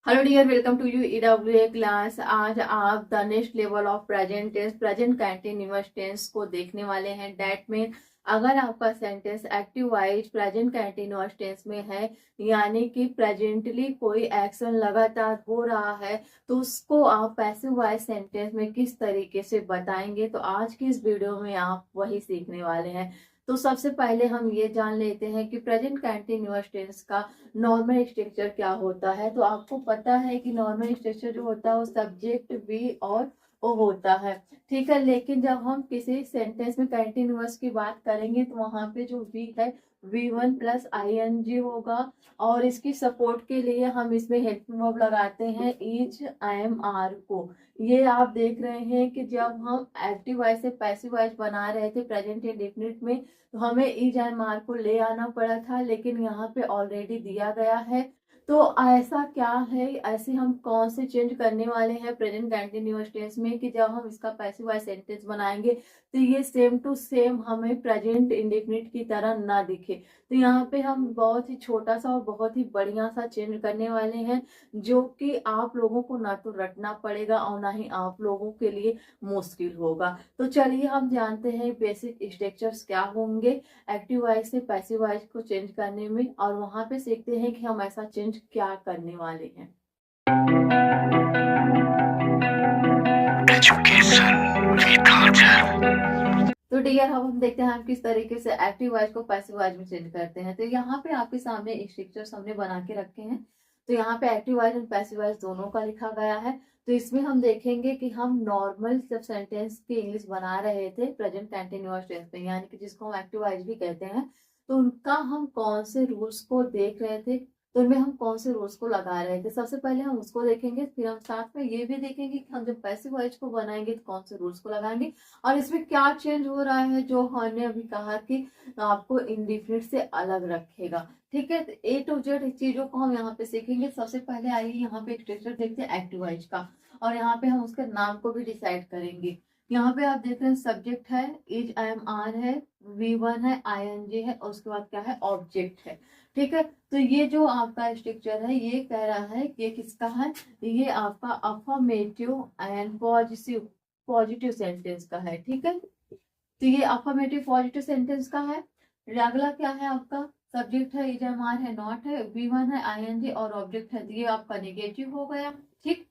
Hello dear, welcome to you EWA class. आज आप the next level of present tense, present continuous tense को देखने वाले हैं। डैट में अगर आपका sentence active wise present continuous tense में है, यानी कि प्रेजेंटली कोई एक्शन लगातार हो रहा है, तो उसको आप पैसिव वॉइस सेंटेंस में किस तरीके से बताएंगे। तो आज की इस वीडियो में आप वही सीखने वाले हैं। तो सबसे पहले हम ये जान लेते हैं कि प्रेजेंट कंटिन्यूअस टेंस का नॉर्मल स्ट्रक्चर क्या होता है। तो आपको पता है कि नॉर्मल स्ट्रक्चर जो होता है वो सब्जेक्ट बी और ओ होता है, ठीक है। लेकिन जब हम किसी सेंटेंस में कंटिन्यूअस की बात करेंगे तो वहां पे जो वी है V1 प्लस ING होगा, और इसकी सपोर्ट के लिए हम इसमें हेल्पिंग वर्ब लगाते हैं इज, एम, आर को। ये आप देख रहे हैं कि जब हम एक्टिव वॉइस से पैसिव वॉइस बना रहे थे प्रेजेंट इंडेफिनिट में, तो हमें इज एंड मार को ले आना पड़ा था, लेकिन यहाँ पे ऑलरेडी दिया गया है। तो ऐसा क्या है, ऐसे हम कौन से चेंज करने वाले हैं प्रेजेंट कंटिन्यूअस टेंस में कि जब हम इसका पैसिव वॉइस सेंटेंस बनाएंगे तो ये सेम टू सेम हमें प्रेजेंट इंडेफिनिट की तरह ना दिखे। तो यहाँ पे हम बहुत ही छोटा सा और बहुत ही बढ़िया सा चेंज करने वाले हैं, जो कि आप लोगों को ना तो रटना पड़ेगा और ना ही आप लोगों के लिए मुश्किल होगा। तो चलिए हम जानते हैं बेसिक स्ट्रक्चर्स क्या होंगे एक्टिव वॉइस से पैसिव वॉइस को चेंज करने में, और वहां पे सीखते हैं कि हम ऐसा चेंज क्या करने वाले हैं। तो डियर, अब हम देखते हैं हम किस तरीके से एक्टिव वॉइस को पैसिव वॉइस में चेंज करते हैं। तो यहाँ पे आपके सामने स्ट्रक्चर्स हमने बना के रखे हैं। तो यहाँ पे एक्टिव वॉइस और पैसिव वॉइस दोनों का लिखा गया है। तो इसमें हम देखेंगे कि हम नॉर्मल जब सेंटेंस की इंग्लिश बना रहे थे प्रेजेंट कंटिन्यूअस टेंस में, यानी कि जिसको हम एक्टिव वॉइस भी कहते हैं, तो उनका हम कौन से रूल्स को देख रहे थे, तो उनमें हम कौन से रूल्स को लगा रहे थे। सबसे पहले हम उसको देखेंगे, फिर हम साथ में ये भी देखेंगे कि हम जब पैसिव वॉइस को बनाएंगे तो कौन से रूल्स को लगाएंगे, और इसमें क्या चेंज हो रहा है जो हमने अभी कहा कि आपको इंडिफिनिट से अलग रखेगा। ठीक है, तो A to Z चीजों को हम यहाँ पे सीखेंगे। सबसे पहले आइए यहाँ पे एक स्ट्रक्चर देखते हैं एक्टिव वॉइस का, और यहाँ पे हम उसके नाम को भी डिसाइड करेंगे। यहाँ पे आप देख रहे हैं सब्जेक्ट है इज, IMR है, V1 है, ING है, और उसके बाद क्या है, ऑब्जेक्ट है। ठीक है, तो ये जो आपका स्ट्रक्चर है ये कह रहा है कि ये किसका है, ये आपका अफर्मेटिव एंड पॉजिटिव सेंटेंस का है। ठीक है, तो ये अफर्मेटिव पॉजिटिव सेंटेंस का है। अगला क्या है आपका, सब्जेक्ट है इज, एम, आर है, नॉट है, V1 है, ING और ऑब्जेक्ट है, तो ये आपका नेगेटिव हो गया। ठीक,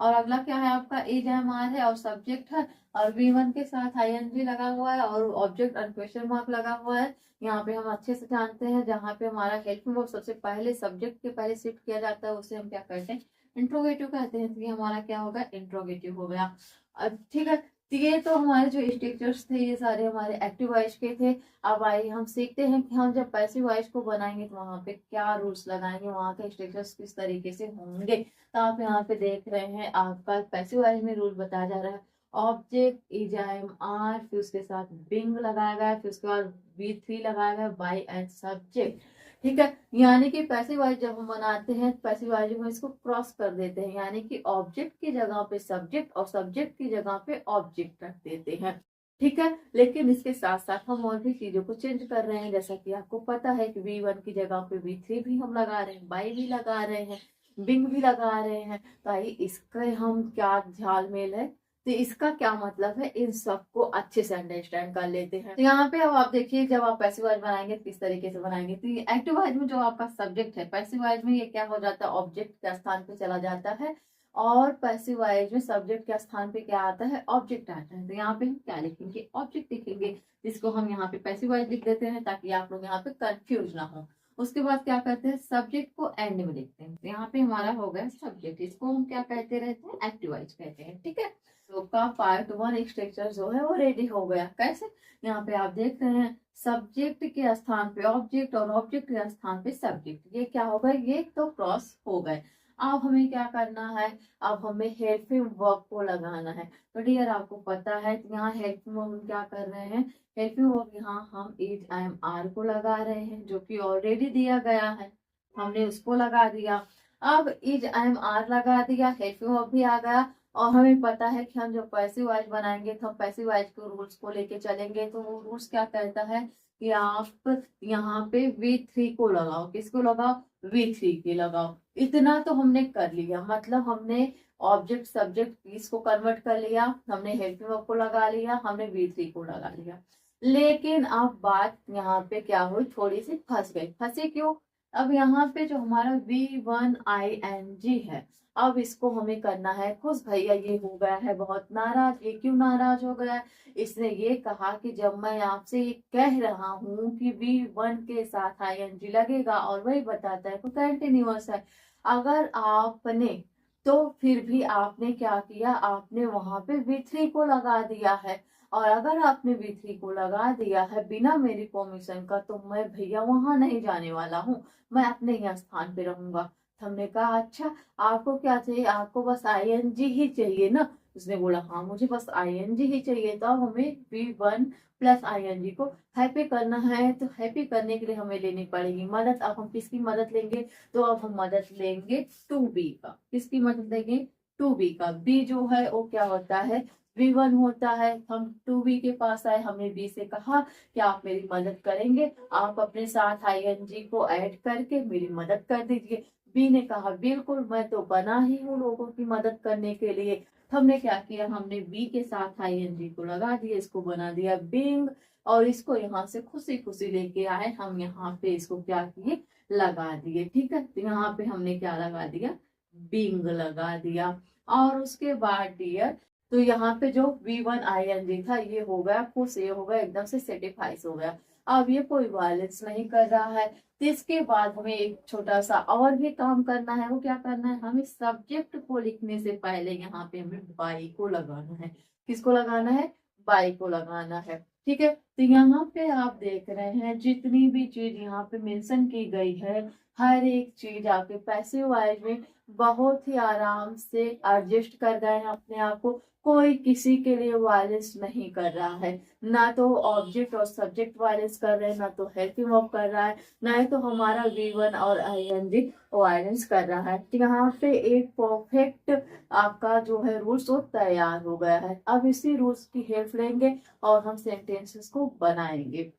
और अगला क्या है आपका, इज, एम, आर है और सब्जेक्ट है, और V1 के साथ ING लगा हुआ है और ऑब्जेक्ट और क्वेश्चन मार्क लगा हुआ है। यहाँ पे हम अच्छे से जानते हैं जहाँ पे हमारा हेल्पिंग वर्ब सबसे पहले सब्जेक्ट के पहले शिफ्ट किया जाता है उसे हम क्या कहते हैं, इंट्रोगेटिव कहते हैं। तो ये हमारा क्या होगा, इंट्रोगेटिव हो गया। अब ठीक है, तो ये तो हमारे जो स्ट्रक्चर्स थे ये सारे हमारे एक्टिव वॉइस के थे। अब आइए हम सीखते हैं कि हम जब पैसिव वॉइस को बनाएंगे तो वहां पे क्या रूल्स लगाएंगे, वहां के स्ट्रक्चर्स किस तरीके से होंगे। तो आप यहाँ पे देख रहे हैं आपका पैसिव वॉइस में रूल बताया जा रहा है, ऑब्जेक्ट इज, IMR, फिर उसके साथ बिंग लगाया गया, फिर उसके बाद V3 लगाया गया, बाय एंड सब्जेक्ट। ठीक है, यानी कि पैसिव वॉइस जब हम बनाते हैं पैसिव वॉइस में इसको क्रॉस कर देते हैं, यानी कि ऑब्जेक्ट की जगह पे सब्जेक्ट और सब्जेक्ट की जगह पे ऑब्जेक्ट रख देते हैं। ठीक है, लेकिन इसके साथ साथ हम और भी चीजों को चेंज कर रहे हैं। जैसा कि आपको पता है कि V1 की जगह पे V3 भी हम लगा रहे हैं, बाय भी लगा रहे हैं, बिंग भी लगा रहे हैं। तो आइए इसके हम क्या झालमेल है, तो इसका क्या मतलब है, इन सबको अच्छे से अंडरस्टैंड कर लेते हैं। तो यहाँ पे अब आप देखिए जब आप पैसिव वॉइस बनाएंगे किस तरीके से बनाएंगे। तो ये एक्टिव वॉइस में जो आपका सब्जेक्ट है, पैसिव वॉइस में ये क्या हो जाता है, ऑब्जेक्ट के स्थान पे चला जाता है, और पैसिव वॉइस में सब्जेक्ट के स्थान पे क्या आता है, ऑब्जेक्ट आता है। तो यहाँ पे हम क्या लिखेंगे, ऑब्जेक्ट लिखेंगे, जिसको हम यहाँ पे पैसिव वॉइस लिख देते हैं ताकि आप लोग यहाँ पे कंफ्यूज ना हो। उसके बाद क्या करते हैं, सब्जेक्ट को एंड में लिखते हैं। तो यहाँ पे हमारा हो गया सब्जेक्ट, इसको हम क्या कहते रहते हैं, एक्टिव वॉइस कहते हैं। ठीक है, तो का पार्ट 1 स्ट्रक्चर जो है वो रेडी हो गया। कैसे, यहाँ पे आप देख रहे हैं सब्जेक्ट के स्थान पे ऑब्जेक्ट और ऑब्जेक्ट के स्थान पे सब्जेक्ट, ये क्या हो गए, ये तो क्रॉस हो गए। अब हमें क्या करना है, अब हमें हेल्पिंग वर्ब को लगाना है। तो डियर आपको पता है कि यहाँ हेल्पिंग वर्ब हम क्या कर रहे हैं, हेल्पिंग वर्ब यहाँ हम इज, IMR को लगा रहे हैं जो कि ऑलरेडी दिया गया है, हमने उसको लगा दिया। अब इज, IMR लगा दिया, हेल्पिंग वर्ब भी आ गया, और हमें पता है कि हम जब पैसिव वॉइस बनाएंगे तो हम पैसिव वॉइस के रूल्स को लेके चलेंगे। तो वो रूल्स क्या कहता है कि आप यहाँ पे V3 को लगाओ। किसको लगाओ? V3 के लगाओ। इतना तो हमने कर लिया, मतलब हमने ऑब्जेक्ट सब्जेक्ट इसको कन्वर्ट कर लिया, हमने हेल्पिंग वर्ब को लगा लिया, हमने V3 को लगा लिया। लेकिन अब बात यहाँ पे क्या हुई, थोड़ी सी फंस गई। फंसी क्यों? अब यहाँ पे जो हमारा V1ING है, अब इसको हमें करना है खुश। भैया ये हो गया है बहुत नाराज। ये क्यों नाराज हो गया? इसने ये कहा कि जब मैं आपसे ये कह रहा हूँ कि V1 के साथ ING लगेगा और वही बताता है तो कंटिन्यूअस है, अगर आपने तो फिर भी आपने क्या किया, आपने वहां पे V3 को लगा दिया है। और अगर आपने V3 को लगा दिया है बिना मेरी परमिशन का, तो मैं भैया वहां नहीं जाने वाला हूँ, मैं अपने ही स्थान पे रहूंगा। तो हमने कहा अच्छा आपको क्या चाहिए, आपको बस ING ही चाहिए ना? उसने बोला हाँ मुझे बस ING ही चाहिए। तो अब हमें V1 प्लस ING को हैप्पी करना है, तो हैप्पी करने के लिए हमें लेनी पड़ेगी मदद। अब हम किसकी मदद लेंगे? तो अब हम मदद लेंगे टू बी का। किसकी मदद लेंगे? टू बी का। बी जो है वो क्या होता है? V1 होता है। हम टू बी के पास आए, हमने बी से कहा कि आप मेरी मदद करेंगे, आप अपने साथ ING को ऐड करके मेरी मदद कर दीजिए। बी ने कहा बिल्कुल, मैं तो बना ही हूँ लोगों की मदद करने के लिए। तो हमने क्या किया, हमने बी के साथ ING को लगा दिया, इसको बना दिया बिंग, और इसको यहाँ से खुशी खुशी लेके आए हम, यहाँ पे इसको क्या किए, लगा दिए। ठीक है, तो यहाँ पे हमने क्या लगा दिया, बिंग लगा दिया। और उसके बाद डियर, तो यहाँ पे जो V1ING था ये हो गया खुश, ये हो गया एकदम से सेटिफाइज हो गया। अब ये कोई वायलेंस नहीं कर रहा है। तो इसके बाद हमें एक छोटा सा और भी काम करना है। वो क्या करना है, हमें सब्जेक्ट को लिखने से पहले यहाँ पे हमें बाई को लगाना है। किसको लगाना है? बाई को लगाना है। ठीक है, तो यहाँ पे आप देख रहे हैं जितनी भी चीज यहाँ पे मेंशन की गई है, हर एक चीज आपके पैसिव वॉइस में बहुत ही आराम से एडजस्ट कर गए हैं अपने आप को। कोई किसी के लिए वायलेंस नहीं कर रहा है, ना तो ऑब्जेक्ट और सब्जेक्ट वायलेंस कर रहे हैं, ना तो हेल्पिंग वर्ब कर रहा है, ना ही तो हमारा V1 और ING वायलेंस कर रहा है। तो यहाँ पे एक परफेक्ट आपका जो है रूल्स वो तैयार हो गया है। अब इसी रूल्स की हेल्प लेंगे और हम सेंटेंसेस को बनाएंगे।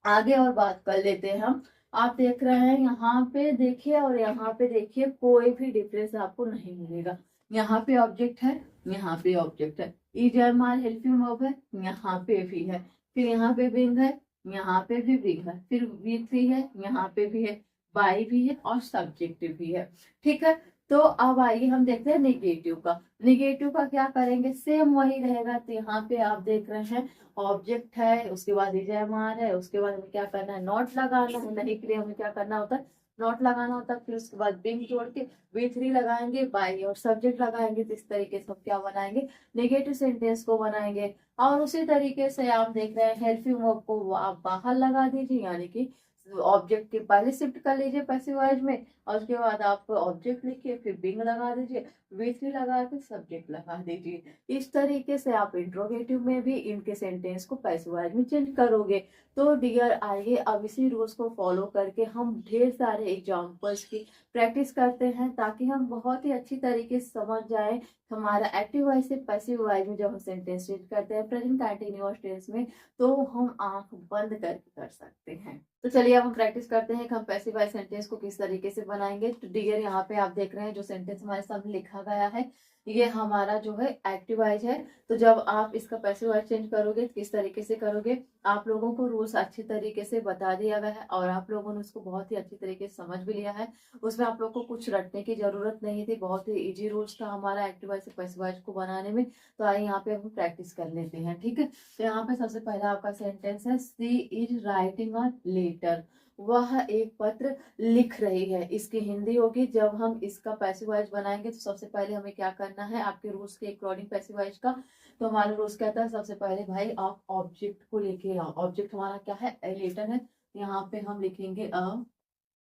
आगे और बात कर लेते हैं हम। आप देख रहे हैं यहाँ पे देखिए और यहाँ पे देखिए, कोई भी डिफरेंस आपको नहीं मिलेगा। यहाँ पे ऑब्जेक्ट है, यहाँ पे ऑब्जेक्ट है, ईजरमार हेल्पिंग वर्ब है, यहाँ पे भी है, फिर यहाँ पे बिंग है, यहाँ पे भी बिंग है, फिर V3 है, यहाँ पे भी है, बाई भी है और सब्जेक्ट भी है। ठीक है, तो अब आइए हम देखते हैं निगेटिव का। निगेटिव का क्या करेंगे, सेम वही रहेगा। तो यहाँ पे आप देख रहे हैं ऑब्जेक्ट है, उसके बाद इजमार है, उसके बाद हमें क्या करना है, नॉट लगाना है। नहीं के लिए हमें क्या करना होता है, नॉट लगाना होता है। फिर उसके बाद बिंग जोड़ के V3 लगाएंगे, बाई और सब्जेक्ट लगाएंगे। तो इस तरीके से हम क्या बनाएंगे, नेगेटिव सेंटेंस को बनाएंगे। और उसी तरीके से आप देख रहे हैं हेल्पिंग वर्ब को आप बाहर लगा दीजिए, यानी कि ऑब्जेक्ट के पहले शिफ्ट कर लीजिए पैसिव वॉइस में, और उसके बाद आप ऑब्जेक्ट लिखिए, फिर बिंग लगा दीजिए, V3 लगा के सब्जेक्ट लगा दीजिए। इस तरीके से आप इंट्रोगेटिव में भी इनके सेंटेंस को पैसिव वॉइस में चेंज करोगे। तो डियर आइए अब इसी रूल्स को फॉलो करके हम ढेर सारे एग्जांपल्स की प्रैक्टिस करते हैं, ताकि हम बहुत ही अच्छी तरीके से समझ जाए हमारा एक्टिव वॉइस से पैसिव वॉइस में जब हम सेंटेंस चेंज करते हैं प्रेजेंट कंटिन्यूअस टेंस में, तो हम आंख बंद करके कर सकते हैं। तो चलिए अब हम प्रैक्टिस करते हैं कि हम पैसिव वॉइस सेंटेंस को किस तरीके से बनाएंगे। तो डियर यहाँ पे आप देख रहे हैं जो सेंटेंस हमारे सामने लिखा गया है, ये हमारा जो है एक्टिव वॉइस है। तो जब आप इसका पैसिव वॉइस चेंज करोगे तो किस तरीके से करोगे, आप लोगों को रूल्स अच्छी तरीके से बता दिया गया है और आप लोगों ने उसको बहुत ही अच्छी तरीके से समझ भी लिया है। उसमें आप लोग को कुछ रटने की जरूरत नहीं थी, बहुत ही इजी रूल्स था हमारा एक्टिव वॉइस से पैसिव वॉइस को बनाने में। तो आइए यहाँ पे हम प्रैक्टिस कर लेते हैं। ठीक है, तो यहाँ पे सबसे पहला आपका सेंटेंस है, सी इज राइटिंग अ लेटर। वह एक पत्र लिख रही है। इसकी हिंदी होगी, जब हम इसका पैसिव वॉइस बनाएंगे तो सबसे पहले हमें क्या करना है, आपके रूल्स के अकॉर्डिंग पैसिव वॉइस का। तो हमारा रूल्स कहता है सबसे पहले भाई आप ऑब्जेक्ट को लेके आओ। ऑब्जेक्ट हमारा क्या है, ए लेटर है। यहाँ पे हम लिखेंगे अ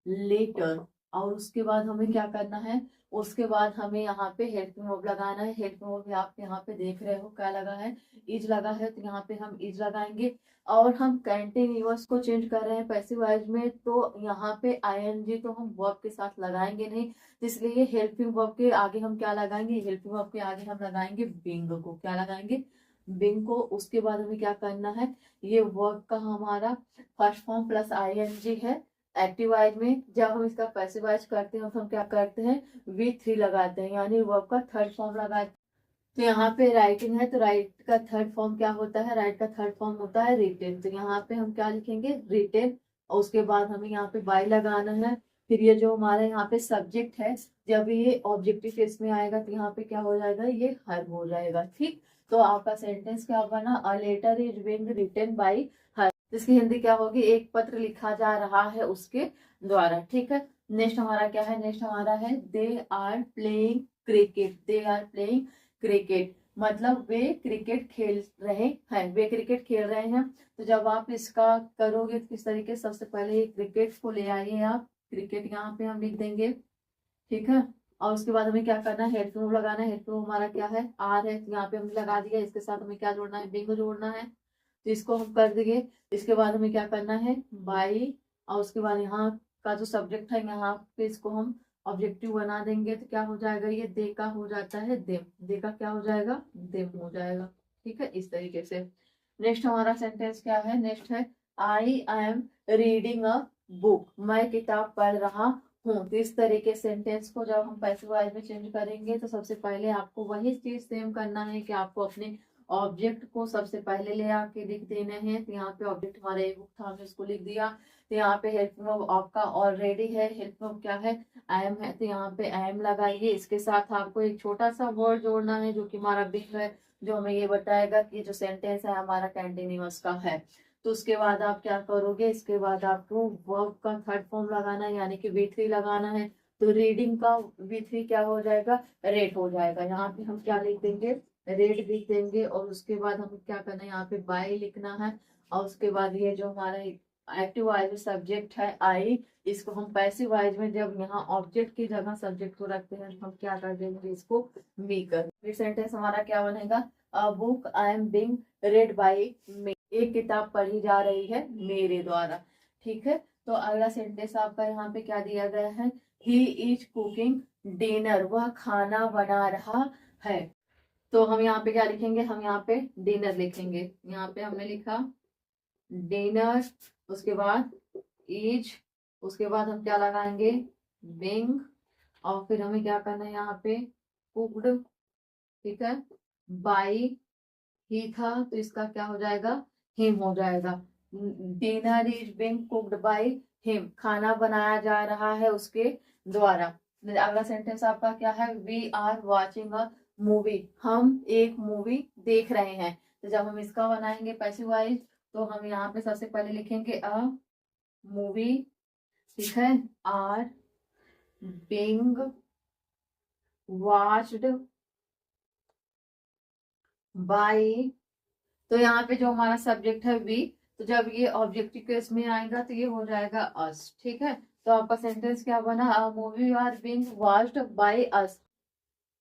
लेटर। और उसके बाद हमें क्या करना है, उसके बाद हमें यहाँ पे हेल्पिंग वर्ब लगाना है। हेल्पिंग वर्ब आप यहाँ पे देख रहे हो क्या लगा है, इज लगा है, तो यहाँ पे हम इज लगाएंगे। और हम कंटिन्यूअस को चेंज कर रहे हैं पैसिव वॉइस में, तो यहाँ पे ING तो हम वर्ब के साथ लगाएंगे नहीं, इसलिए हेल्पिंग वर्ब के आगे हम क्या लगाएंगे, हेल्पिंग वर्ब के आगे हम लगाएंगे बिंग को। क्या लगाएंगे, बिंग को। उसके बाद हमें क्या करना है, ये वर्ब का हमारा फर्स्ट फॉर्म प्लस आईएनजी है एक्टिव वॉइस में। जब हम इसका पैसिव वॉइस करते हैं तो हम क्या करते हैं, V3 लगाते हैं, यानी वर्ब का थर्ड फॉर्म लगाते हैं। तो यहाँ पे राइटिंग है, तो राइट का थर्ड फॉर्म क्या होता है, राइट का थर्ड फॉर्म होता है रिटेन। तो यहाँ पे हम क्या लिखेंगे, रिटेन। और उसके बाद हमें यहाँ पे बाय लगाना है। फिर ये जो हमारा यहाँ पे सब्जेक्ट है, जब ये ऑब्जेक्टिव केस में आएगा तो यहाँ पे क्या हो जाएगा, ये हर हो जाएगा। ठीक, तो आपका सेंटेंस क्या बना, a letter is being written by her. इसकी हिंदी क्या होगी, एक पत्र लिखा जा रहा है उसके द्वारा। ठीक है, नेक्स्ट हमारा क्या है, नेक्स्ट हमारा है they are playing cricket. They are playing cricket मतलब वे क्रिकेट खेल रहे हैं, वे क्रिकेट खेल रहे हैं। तो जब आप इसका करोगे तो किस तरीके, सबसे पहले क्रिकेट को ले आइए आप, क्रिकेट यहाँ पे हम लिख देंगे। ठीक है, और उसके बाद हमें क्या करना है, हेडफोन लगाना है। हेडफोन हमारा क्या है, आर है, तो यहाँ पे हमने लगा दिया। इसके साथ हमें क्या जोड़ना है, बिंग जोड़ना है, तो इसको हम कर देंगे। इसके बाद हमें क्या करना है, बाई, और उसके बाद यहाँ का जो सब्जेक्ट है यहाँ पे इसको हम ऑब्जेक्टिव बना देंगे। तो क्या हो जाएगा, ये दे का हो जाता है देम, दे का क्या हो जाएगा, देम हो जाएगा। ठीक है, इस तरीके से। नेक्स्ट हमारा सेंटेंस क्या है, नेक्स्ट है I am reading a book. मैं किताब पढ़ रहा हूँ। तो इस तरीके सेंटेंस को जब हम पैसिव वॉइस में चेंज करेंगे तो सबसे पहले आपको वही चीज सेम करना है कि आपको अपने ऑब्जेक्ट को सबसे पहले ले आके लिख देने हैं। तो यहाँ पे ऑब्जेक्ट हमारा एक बुक था, हमने उसको लिख दिया। तो यहाँ पे हेल्पिंग वर्ब आपका ऑलरेडी है, हेल्पिंग वर्ब क्या है, आई एम है, तो यहाँ पे आई एम लगाइए। इसके साथ आपको एक छोटा सा वर्ड जोड़ना है जो कि हमारा बिग है, जो हमें ये बताएगा कि जो सेंटेंस है हमारा कंटिन्यूअस का है। तो उसके बाद आप क्या करोगे, इसके बाद आपको वर्ब का थर्ड फॉर्म लगाना है, यानी कि V3 लगाना है। तो रीडिंग का V3 क्या हो जाएगा, रेड हो जाएगा। यहाँ पे हम क्या लिख देंगे, रेड लिख देंगे। और उसके बाद हमें क्या करना है, यहाँ पे बाय लिखना है। और उसके बाद ये जो हमारा एक्टिव वॉइस में सब्जेक्ट है आई, इसको हम पैसिव वॉइस में जब यहाँ ऑब्जेक्ट की जगह सब्जेक्ट को रखते हैं तो हम क्या कर देंगे, इसको वी कर। फिर सेंटेंस हमारा क्या बनेगा, a book I am being read by me. एक किताब पढ़ी जा रही है मेरे द्वारा। ठीक है, तो अगला सेंटेंस आपका यहाँ पे क्या दिया गया है, ही इज कुकिंग डिनर। वह खाना बना रहा है। तो हम यहाँ पे क्या लिखेंगे, हम यहाँ पे डिनर लिखेंगे। यहाँ पे हमने लिखा डिनर, उसके बाद इज, उसके बाद हम क्या लगाएंगे, बिंग, और फिर हमें क्या करना है यहाँ पे, कुक्ड। ठीक है, बाई, ही था तो इसका क्या हो जाएगा, हिम हो जाएगा। Dinner is being cooked by him, खाना बनाया जा रहा है उसके द्वारा। अगला सेंटेंस आपका क्या है, we are watching a movie. हम एक मूवी देख रहे हैं। तो जब हम इसका बनाएंगे पैसिव वॉइस, तो हम यहाँ पे सबसे पहले लिखेंगे अ मूवी। ठीक है, आर बिंग वॉच्ड बाय। तो यहाँ पे जो हमारा सब्जेक्ट है वी, तो जब ये ऑब्जेक्टिव केस में आएगा तो ये हो जाएगा अस। ठीक है, तो आपका सेंटेंस क्या बना, a movie are being watched by us.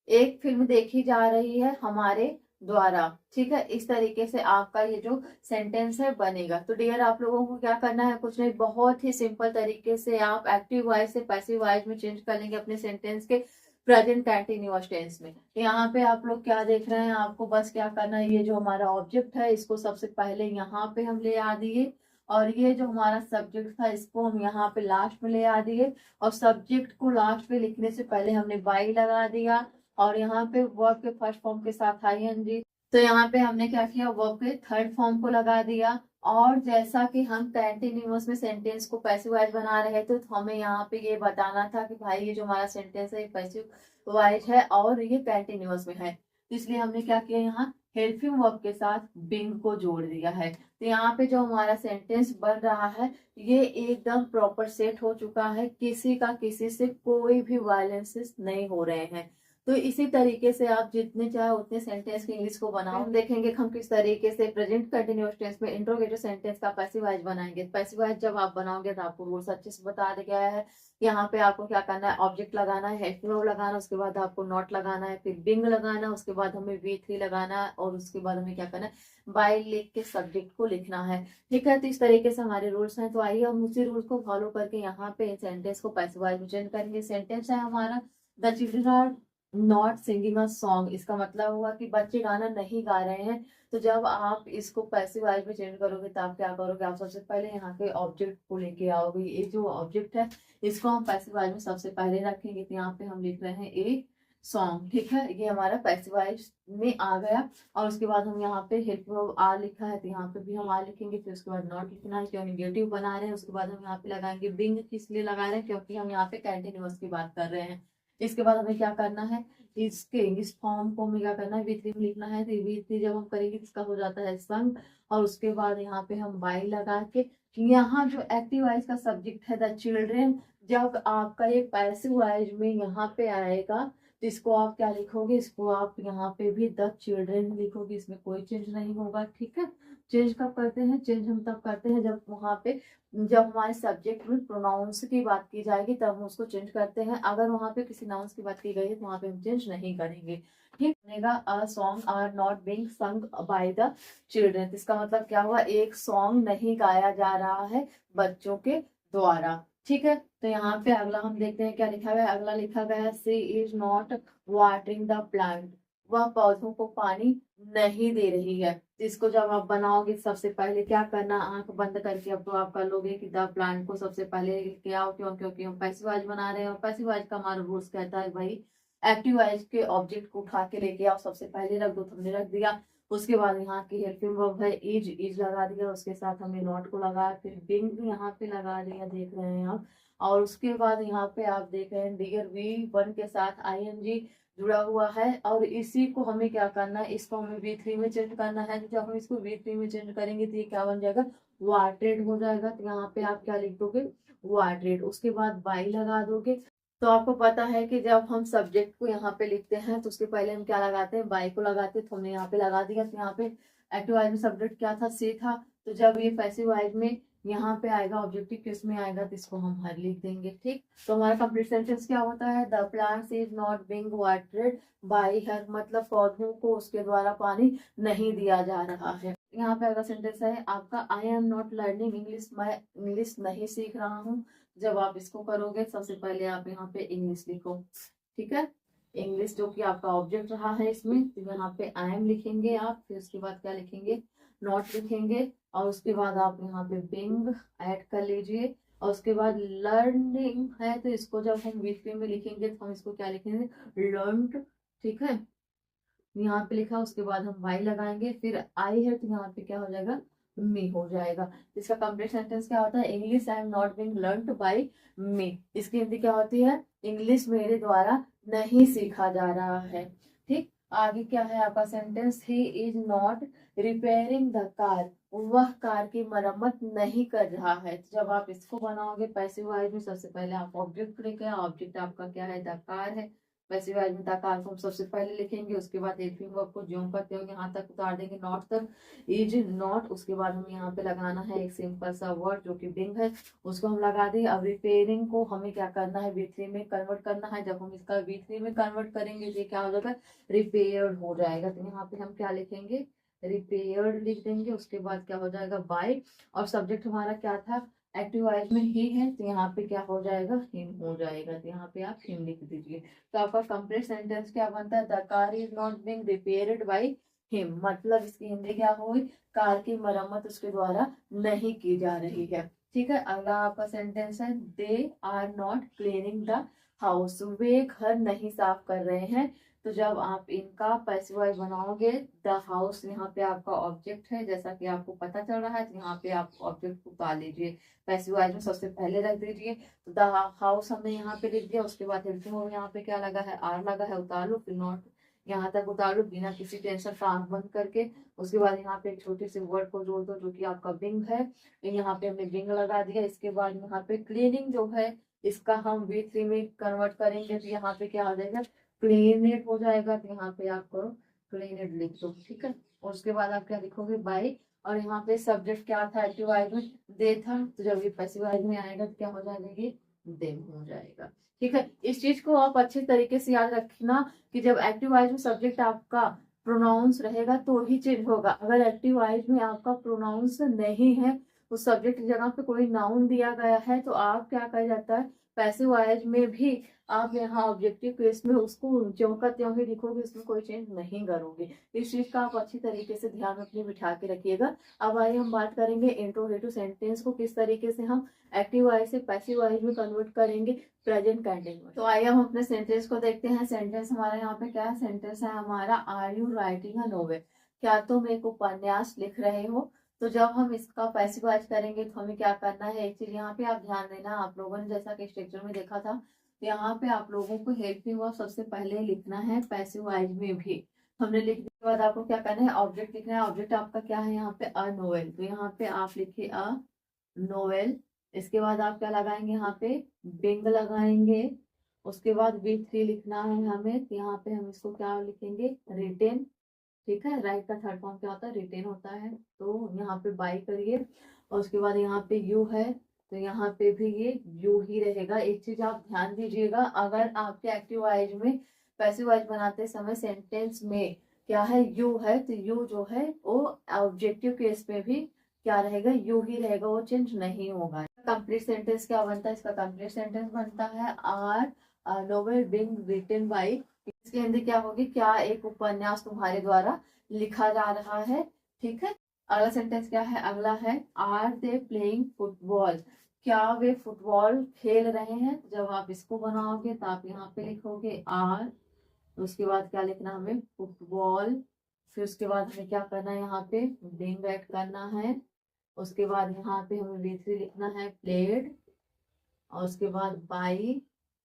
एक फिल्म देखी जा रही है हमारे द्वारा। ठीक है, इस तरीके से आपका ये जो सेंटेंस है बनेगा। तो डियर आप लोगों को क्या करना है, कुछ नहीं, बहुत ही सिंपल तरीके से आप एक्टिव वॉइस से पैसिव वॉइस में चेंज कर लेंगे अपने सेंटेंस के प्रेजेंट कंटिन्यूअस टेंस में। यहाँ पे आप लोग क्या देख रहे हैं, आपको बस क्या करना है, ये जो हमारा ऑब्जेक्ट है इसको सबसे पहले यहाँ पे हम ले आ दिए, और ये जो हमारा सब्जेक्ट था इसको हम यहाँ पे लास्ट में ले आ दिए। और सब्जेक्ट को लास्ट में लिखने से पहले हमने बाई लगा दिया, और यहाँ पे वर्ब के फर्स्ट फॉर्म के साथ आईएनजी। तो यहाँ पे हमने क्या किया, वर्ब के थर्ड फॉर्म को लगा दिया। और जैसा कि हम कंटिन्यूअस में सेंटेंस को पैसिव वॉइस बना रहे थे, तो हमें यहाँ पे ये बताना था कि भाई ये जो हमारा सेंटेंस है ये पैसिव वॉइस है और ये कंटिन्यूअस में है। तो इसलिए हमने क्या किया, यहाँ हेल्पिंग वर्ब के साथ बिंग को जोड़ दिया है। तो यहाँ पे जो हमारा सेंटेंस बन रहा है ये एकदम प्रॉपर सेट हो चुका है, किसी का किसी से कोई भी वायलेंसेस नहीं हो रहे हैं। तो इसी तरीके से आप जितने चाहे उतने सेंटेंस की इंग्लिश को बनाओ। हम देखेंगे हम किस तरीके से प्रेजेंट कंटिन्यूअस टेंस में इंट्रोगेटिव सेंटेंस का पैसिव वॉइस बनाएंगे। पैसिव वॉइस जब आप बनाओगे तो आपको रूल्स अच्छे से बता दिया गया है। यहाँ पे आपको क्या करना है, ऑब्जेक्ट लगाना है, हेल्पिंग वर्ब लगाना, उसके बाद आपको नॉट लगाना है, फिर बिंग लगाना, उसके बाद हमें V3 लगाना है, और उसके बाद हमें क्या करना है, बाय लिख के सब्जेक्ट को लिखना है। ठीक है, तो इस तरीके से हमारे रूल्स हैं। तो आइए हम उसी रूल्स को फॉलो करके यहाँ पे सेंटेंस को पैसिव वॉइस में चेंज करेंगे। सेंटेंस है हमारा, the children are not singing a song, इसका मतलब हुआ कि बच्चे गाना नहीं गा रहे हैं। तो जब आप इसको पैसिव वॉइस में चेंज करोगे तो आप क्या करोगे, आप सबसे पहले यहाँ के ऑब्जेक्ट को लेके आओगे। ये जो ऑब्जेक्ट है इसको हम पैसिव वॉइस में सबसे पहले रखेंगे। तो यहाँ पे हम लिख रहे हैं ए सॉन्ग, ठीक है, ये हमारा पैसिव वॉइस में आ गया। और उसके बाद हम यहाँ पे हेल्प आर लिखा है तो यहाँ पे भी हम आर लिखेंगे। फिर उसके बाद नॉट लिखना है, क्यों निगेटिव बना रहे हैं। उसके बाद हम यहाँ पे लगाएंगे बिंग, किस लिए लगा रहे हैं, क्योंकि हम यहाँ पे कंटिन्यूअस की बात कर रहे हैं। इसके बाद हमें क्या करना है, इसके इस फॉर्म को हमें क्या करना है, V3 में लिखना है। तो V3 जब हम करेंगे इसका हो जाता है संग। और उसके बाद यहाँ पे हम बाई लगा के, यहाँ जो एक्टिव वॉइस का सब्जेक्ट है द चिल्ड्रेन, जब आपका ये पैसिव वॉइस में यहाँ पे आएगा तो इसको आप क्या लिखोगे, इसको आप यहाँ पे भी द चिल्ड्रेन लिखोगे, इसमें कोई चेंज नहीं होगा, ठीक है। चेंज कब करते हैं, चेंज हम तब करते हैं जब वहाँ पे, जब हमारे सब्जेक्ट में प्रोनाउंस की बात की जाएगी तब हम उसको चेंज करते हैं। अगर वहाँ पे किसी नाउंस की बात की गई है तो वहाँ पे हम चेंज नहीं करेंगे, ठीक बनेगा। A song are not being sung by the children, इसका मतलब क्या हुआ, एक सॉन्ग नहीं गाया जा रहा है बच्चों के द्वारा, ठीक है। तो यहाँ पे अगला हम देखते हैं क्या लिखा हुआ है। अगला लिखा गया है she is not watering the plant, वह पौधों को पानी नहीं दे रही है। इसको जब आप बनाओगे सबसे पहले क्या करना, आंख बंद करके अब तो आप कर लोगे कि द प्लांट को सबसे पहले लेके आओ, क्यों, क्योंकि हम पैसिव वॉइस बना रहे हैं और पैसिव वॉइस का हमारा रूल्स कहता है भाई एक्टिव वॉइस के ऑब्जेक्ट को उठा के लेके आओ, सबसे पहले रख दो, तो हमने रख दिया। उसके बाद यहाँ की हेल्पिंग वर्ब है इज लगा दिया, उसके साथ हमने नॉट को लगाया, फिर बिंग यहाँ पे लगा दिया, देख रहे हैं आप। और उसके बाद यहाँ पे आप देख रहे हैं डियर V1 के साथ ING जुड़ा हुआ है। और इसी को हमें क्या करना है, इसको हमें V3 में चेंज करना है। तो जब हम इसको V3 में चेंज करेंगे तो ये क्या बन जाएगा, वाटेड हो जाएगा। तो यहाँ पे आप क्या लिख दोगे, वाटेड, उसके बाद बाई लगा दोगे। तो आपको पता है कि जब हम सब्जेक्ट को यहाँ पे लिखते हैं तो उसके पहले हम क्या लगाते हैं, बाई को लगाते हैं। तो हमने यहाँ पे लगा दिया। तो यहाँ पे एक्टिव वॉइस में सब्जेक्ट क्या था, से था। तो जब ये पैसिव वॉइस में यहाँ पे आएगा, ऑब्जेक्टिव किस में आएगा, तो इसको हम हर लिख देंगे, ठीक। तो हमारा कंप्लीट सेंटेंस क्या होता है, the plants is not being watered bye हर, मतलब पौधों को उसके द्वारा पानी नहीं दिया जा रहा है। यहाँ पे अगला सेंटेंस है आपका, आई एम नॉट लर्निंग इंग्लिश, मैं इंग्लिश नहीं सीख रहा हूँ। जब आप इसको करोगे सबसे पहले आप यहाँ पे इंग्लिश लिखो, ठीक है। इंग्लिश जो कि आपका ऑब्जेक्ट रहा है इसमें, तो यहाँ पे आई एम लिखेंगे आप, फिर उसके बाद क्या लिखेंगे, नॉट लिखेंगे। और उसके बाद आप यहाँ पे बिंग ऐड कर लीजिए। और उसके बाद लर्निंग है तो इसको जब हम V3 में लिखेंगे तो हम इसको क्या लिखेंगे, लर्नड, ठीक है। यहाँ पे लिखा, उसके बाद हम वाई लगाएंगे, फिर आई है तो यहाँ पे क्या हो जाएगा, मी हो जाएगा। इसका कंप्लीट सेंटेंस क्या होता है, English I am not being learned by me, इसकी हिंदी क्या होती है, इंग्लिश मेरे द्वारा नहीं सीखा जा रहा है, ठीक। आगे क्या है आपका sentence, he is not repairing the car, वह कार की मरम्मत नहीं कर रहा है। जब आप इसको बनाओगे पैसिव वॉइस में, सबसे पहले आप ऑब्जेक्ट लेके, ऑब्जेक्ट आपका क्या है, द कार है। पैसिव वॉइस में द कार को हम सबसे पहले लिखेंगे, उसके बाद हेल्पिंग वर्ब को ज्यों करते हो यहाँ तक उतार देंगे, नॉट तक, इज नॉट। उसके बाद हमें यहाँ पे लगाना है एक सिंपल सा वर्ड जो कि बिंग है, उसको हम लगा दें। अब रिपेयरिंग को हमें क्या करना है, V3 में कन्वर्ट करना है। जब हम इसका V3 में कन्वर्ट करेंगे तो क्या हो जाएगा, रिपेयर्ड हो जाएगा। तो यहाँ पे हम क्या लिखेंगे, रिपेयर्ड लिख देंगे। उसके बाद क्या हो जाएगा, बाय। और सब्जेक्ट हमारा क्या था, एक्टिव वॉइस में ही है, तो यहाँ पे क्या हो जाएगा, हिम हो जाएगा। तो यहाँ पे आप हिम लिख दीजिए। तो आपका कंप्लीट सेंटेंस क्या बनता है, the car is not being repaired by him, मतलब इसकी हिंदी क्या हुई, कार की मरम्मत उसके द्वारा नहीं की जा रही है, ठीक है। अगला आपका सेंटेंस है, they are not cleaning the house, वे घर नहीं साफ कर रहे हैं। तो जब आप इनका पैसिव वॉइस बनाओगे, द हाउस यहाँ पे आपका ऑब्जेक्ट है, जैसा कि आपको पता चल रहा है। तो यहाँ पे आप ऑब्जेक्ट को उतार लीजिए, पैसिव वॉइस में सबसे पहले रख दीजिए। तो द हाउस हमने यहाँ पे लिख दिया। उसके बाद हेल्पिंग वर्ब यहाँ पे क्या लगा है, आर लगा है, उतार लो। फिर नॉट यहाँ तक उतार लो बिना किसी टेंशन का, आंख बंद करके। उसके बाद यहाँ पे एक छोटे से वर्ड को जोड़ दो जो कि आपका बिंग है, यहाँ पे हमने बिंग लगा दिया। इसके बाद यहाँ पे क्लीनिंग जो है इसका हम V3 में कन्वर्ट करेंगे, तो यहाँ पे क्या आ जाएगा, क्लीनेड हो जाएगा। तो यहाँ पे आप करो क्लीनेड लिख दो, ठीक है। और उसके बाद आप क्या लिखोगे, बाय। और यहाँ पे सब्जेक्ट क्या था, एक्टिव वॉइस में दे था, तो जब ये पैसिव वॉइस में आएगा तो क्या हो जाएगा, ये देम हो जाएगा, ठीक है। इस चीज को आप अच्छे तरीके से याद रखना कि जब एक्टिव वॉइस में सब्जेक्ट आपका प्रोनाउंस रहेगा तो ही चेंज होगा। अगर एक्टिव वॉइस में आपका प्रोनाउंस नहीं है, उस सब्जेक्ट की जगह पे कोई नाउन दिया गया है, तो आप क्या कर जाता है, पैसिव वॉइस में भी आप यहाँ ऑब्जेक्टिव केस में उसको ज्यों का त्यों ही लिखोगे, उसमें कोई चेंज नहीं करोगे। इस चीज का आप अच्छी तरीके से ध्यान अपने बिठा के रखिएगा। अब आइए हम बात करेंगे इंट्रोगेटिव सेंटेंस को किस तरीके से हम एक्टिव वॉइस से पैसिव वॉइस में कन्वर्ट करेंगे प्रेजेंट कंटिन्यूअस। तो आइए हम अपने सेंटेंस को देखते हैं। सेंटेंस हमारा यहाँ पे क्या है? सेंटेंस है हमारा, are you writing a novel? क्या तुम एक उपन्यास लिख रहे हो? तो जब हम इसका पैसिव वॉइस करेंगे तो हमें क्या करना है, एक चीज यहाँ पे आप ध्यान देना। आप लोगों ने जैसा कि स्ट्रक्चर में देखा था, तो यहाँ पे आप लोगों को हेल्पिंग वर्ब सबसे पहले लिखना है पैसिव वॉइस में भी। हमने लिखने के बाद आपको क्या करना है, ऑब्जेक्ट लिखना है। ऑब्जेक्ट आपका क्या है यहाँ पे? अ नोवेल। तो यहाँ पे आप लिखिए अ नोवेल। इसके बाद आप क्या लगाएंगे यहाँ पे? बिंग लगाएंगे। उसके बाद V3 लिखना है हमें, तो यहाँ पे हम इसको क्या लिखेंगे? रिटेन। ठीक है, राइट का थर्ड फॉर्म क्या होता है? रिटेन होता है। तो यहाँ पे बाई करिए। और उसके बाद यहाँ पे यू है, तो यहाँ पे भी ये यू ही रहेगा। एक चीज आप ध्यान दीजिएगा, अगर आपके एक्टिव वॉइस में पैसिव वॉइस बनाते समय सेंटेंस में क्या है? यू है, तो यू जो है वो ऑब्जेक्टिव केस में भी क्या रहेगा? यू ही रहेगा, वो चेंज नहीं होगा। कंप्लीट सेंटेंस क्या बनता है? इसका कंप्लीट सेंटेंस बनता है, are novel being written by. इसकी हिंदी क्या होगी? क्या एक उपन्यास तुम्हारे द्वारा लिखा जा रहा है? ठीक है। अगला सेंटेंस क्या है? अगला है, आर दे प्लेइंग फुटबॉल? क्या वे फुटबॉल खेल रहे हैं? जब आप इसको बनाओगे तो आप यहाँ पे लिखोगे आर, उसके बाद क्या लिखना हमें? फुटबॉल। फिर उसके बाद हमें क्या करना है? यहाँ पे बीइंग ऐड करना है। उसके बाद यहाँ पे हमें V3 लिखना है, प्लेड। और उसके बाद बाई।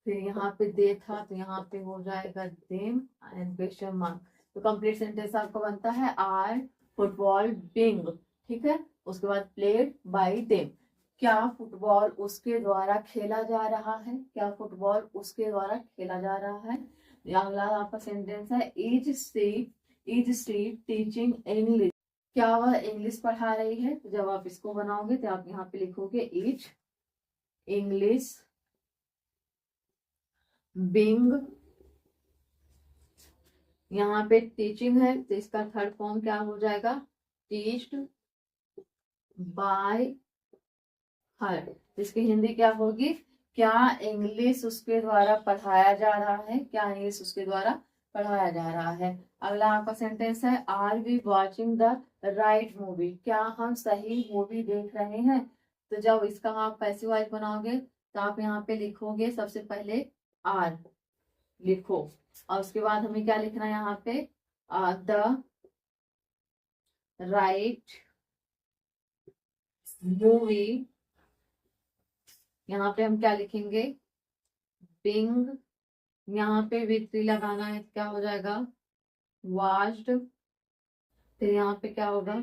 फिर यहाँ पे दे था, तो यहाँ पे हो जाएगा देम एंड क्वेश्चन मार्क। तो कंप्लीट सेंटेंस आपका बनता है, आर फुटबॉल बिंग। ठीक है। उसके बाद प्लेड बाई देम। क्या फुटबॉल उसके द्वारा खेला जा रहा है? क्या फुटबॉल उसके द्वारा खेला जा रहा है? अगला आपका सेंटेंस है, इज सी टीचिंग इंग्लिश? क्या वह इंग्लिश पढ़ा रही है? तो जब आप इसको बनाओगे तो आप यहाँ पे लिखोगे इज इंग्लिश बिंग। यहाँ पे टीचिंग है, तो इसका थर्ड फॉर्म क्या हो जाएगा? टीच्ड बाय हर। इसकी हिंदी क्या होगी? क्या इंग्लिश उसके द्वारा पढ़ाया जा रहा है? क्या इंग्लिश उसके द्वारा पढ़ाया जा रहा है? अगला आपका सेंटेंस है, are we watching the right movie? क्या हम सही मूवी देख रहे हैं? तो जब इसका आप पैसिव वॉइस बनाओगे तो आप यहाँ पे लिखोगे सबसे पहले आर लिखो। और उसके बाद हमें क्या लिखना है यहाँ पे? The right movie. यहाँ पे हम क्या लिखेंगे? बिंग। यहाँ पे V3 लगाना है, क्या हो जाएगा? वॉच्ड। फिर यहाँ पे क्या होगा?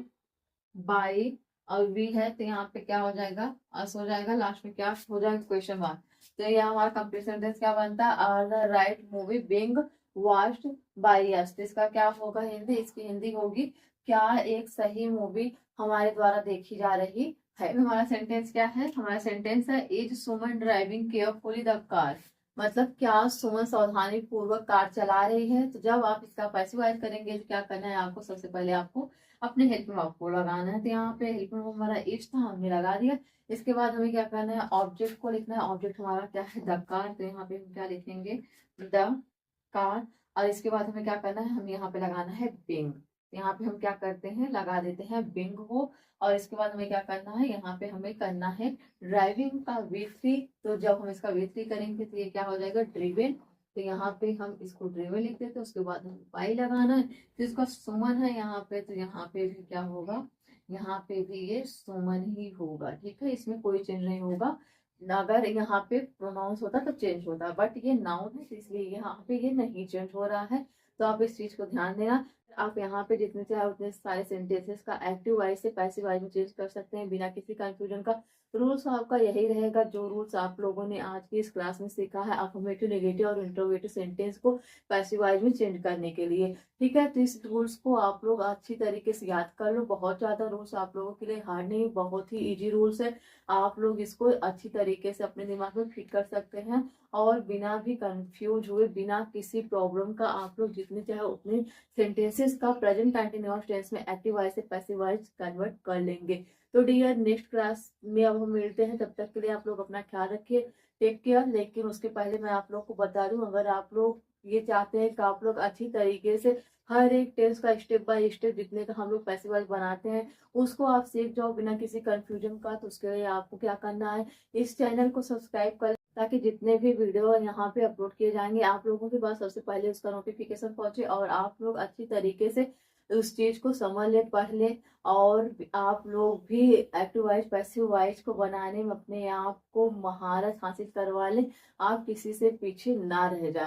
बाई। और वी है, तो यहाँ पे क्या हो जाएगा? अस हो जाएगा। लास्ट में क्या हो जाएगा? Question mark. तो ये हमारा कंप्लीट सेंटेंस क्या बनता है? Are the right movie being watched by us. तो इसका क्या होगा हिंदी? इसकी हिंदी होगी, क्या एक सही मूवी हमारे द्वारा देखी जा रही है? हमारा सेंटेंस क्या है? हमारा सेंटेंस है, is Suman driving carefully the car? मतलब क्या सुमन सावधानी पूर्वक कार चला रही है? तो जब आप इसका पैसिव वॉइस करेंगे तो क्या करना है आपको? सबसे पहले आपको अपने हेल्प में आपको लगाना है। तो यहाँ पे हेल्प में हमारा इज था, हमने लगा दिया। इसके बाद हमें क्या करना है? ऑब्जेक्ट को लिखना है। ऑब्जेक्ट हमारा क्या है? The car. तो यहाँ पे हम क्या लिखेंगे? The car. और इसके बाद हमें क्या करना है? हम यहाँ पे लगाना है बिंग। यहाँ पे हम क्या करते हैं? लगा देते हैं बिंग को। और इसके बाद हमें क्या करना है? यहाँ पे हमें करना है ड्राइविंग का V3। तो जब हम इसका V3 करेंगे तो ये क्या हो जाएगा? ड्रिवन। तो यहाँ पे हम इसको ड्रिवन लिख देते हैं। उसके बाद हम बाई लगाना है। तो इसका सुमन है यहाँ पे, तो यहाँ पे भी क्या होगा? यहाँ पे भी ये सुमन ही होगा। ठीक है, इसमें कोई चेंज नहीं होगा। अगर यहाँ पे प्रोनाउंस होता तो चेंज होता, बट ये नाउन है तो इसलिए यहाँ पे ये नहीं चेंज हो रहा है। तो आप इस चीज को ध्यान देना। आप यहाँ पे जितने चाहे उतने सारे सेंटेंसेस का एक्टिव वॉइस से पैसिव वॉइस में चेंज कर सकते हैं बिना किसी कंफ्यूजन का। रूल्स आपका यही रहेगा जो रूल्स आप लोगों ने आज की इस क्लास में सीखा है, अफर्मेटिव, नेगेटिव और इंट्रोगेटिव सेंटेंस को पैसिव वॉइस में चेंज करने के लिए। ठीक है, तो इस रूल्स को आप लोग अच्छी तरीके से याद कर लो। बहुत ज्यादा रूल्स आप लोगों के लिए हार्ड नहीं, बहुत ही इजी रूल्स है। आप लोग इसको अच्छी तरीके से अपने दिमाग में फिट कर सकते हैं और बिना भी कंफ्यूज हुए, बिना किसी प्रॉब्लम का आप लोग जितने चाहे उतने सेंटेंसेस का प्रेजेंट कंटिन्यूअस टेंस में एक्टिव वॉइस से पैसिव वॉइस कन्वर्ट कर लेंगे। तो डियर, नेक्स्ट क्लास में अब हम मिलते हैं। तब तक के लिए आप लोग अपना ख्याल रखिए। Take care. लेकिन उसके पहले मैं आप लोग को बता दूं, अगर आप लोग ये चाहते हैं कि आप लोग अच्छी तरीके से हर एक टेंस का स्टेप बाय स्टेप जितने का हम लोग पैसे वाइज बनाते हैं उसको आप सीख जाओ बिना किसी कंफ्यूजन का, तो उसके लिए आपको क्या करना है, इस चैनल को सब्सक्राइब कर, ताकि जितने भी वीडियो यहाँ पे अपलोड किए जाएंगे आप लोगों के पास सबसे पहले उसका नोटिफिकेशन पहुंचे और आप लोग अच्छी तरीके से उस चीज को समझ ले, पढ़ ले, और आप लोग भी एक्टिव वाइज पैसिव वाइज को बनाने में अपने आप को महारत हासिल करवा लें, आप किसी से पीछे ना रह जाए।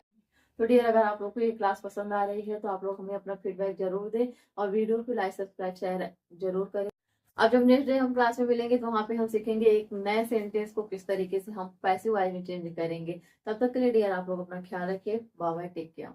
तो डियर, अगर आप लोग को ये क्लास पसंद आ रही है तो आप लोग हमें अपना फीडबैक जरूर दें और वीडियो को लाइक सब्सक्राइब शेयर जरूर करें। अब जब नेक्स्ट डे हम क्लास में मिलेंगे तो वहां पे हम सीखेंगे एक नए सेंटेंस को किस तरीके से हम पैसिव वाइज में चेंज करेंगे। तब तक के लिए डियर आप लोग अपना ख्याल रखिए। Bye bye, take care.